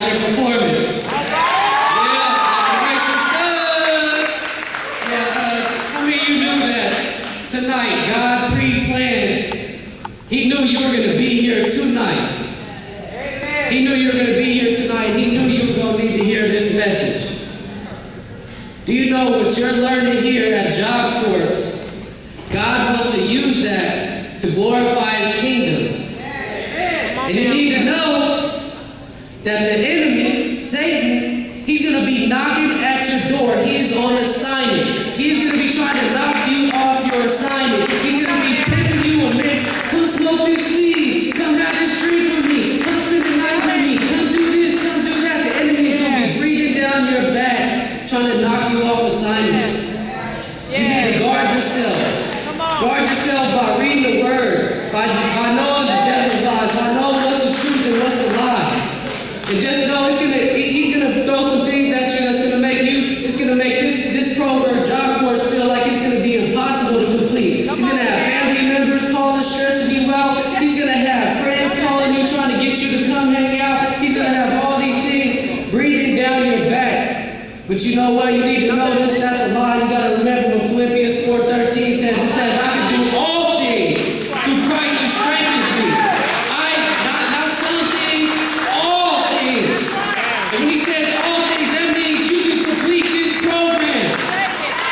Your performance. Yeah, Operation Does. Yeah, how many of you knew that tonight God pre-planned it? He knew you were going to be here tonight. He knew you were going to be here tonight. He knew you were going to need to hear this message. Do you know what you're learning here at Job Corps? God wants to use that to glorify His kingdom. And you need to know that the enemy, Satan, he's going to be knocking at your door. He is on assignment. He's going to be trying to knock you off your assignment. He's going to be tempting you, man, come smoke this weed. Come have this drink with me. Come spend the night with me. Come do this, come do that. The enemy is going to be breathing down your back, trying to knock you off assignment. You need to guard yourself. Guard yourself by reading the word, by knowing the devil's lies, by knowing what's the truth and what's the lie. And just know he's gonna throw some things at you that's gonna make this program, Job Corps, feel like it's gonna be impossible to complete. He's gonna have family members calling, stressing you out. He's gonna have friends calling you, trying to get you to come hang out. He's gonna have all these things breathing down your back. But you know what? You need to know this. That's a lie. You gotta remember what Philippians 4:13 says. It says, I can do all things through Christ who strengthens me. Not some things, all things. And when he says all things, that means you can complete this program.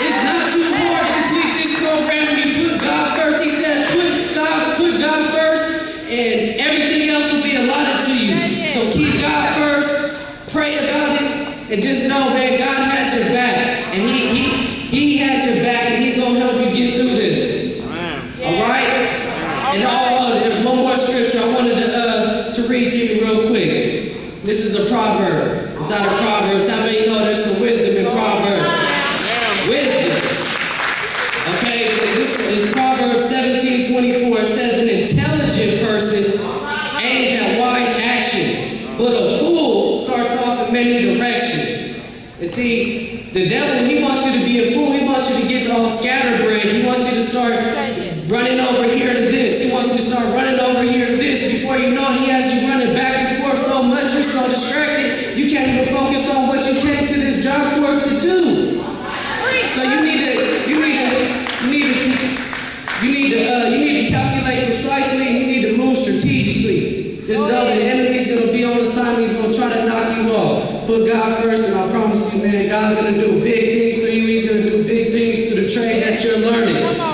It's not too hard to complete this program when you put God first. He says, put God first, and everything else will be allotted to you. So keep God first, pray about it, and just know, man, God has your back. And He has your back, and He's going to help you get through this. All right? And there's one more scripture I wanted to read to you real quick. This is a proverb. It's out of Proverbs. How many know there's some wisdom in Proverbs? Wisdom. Okay, this is Proverbs 17:24. It says, an intelligent person aims at wise action, but a fool starts off in many directions. And see, the devil, he wants you to be a fool. He wants you to get all scatterbrained. He wants you to start running over here to this. He wants you to start running over here to this. Before you know it, he has you running back and forth so much, you're so distracted, you can't even focus on what you came to this Job Corps to do. So you need to calculate precisely, and you need to move strategically. Just know the enemy's going to be on assignment. He's going to try to knock you off. Put God first, and I promise you, man, God's going to do big things for you. He's going to do big things through the trade that you're learning.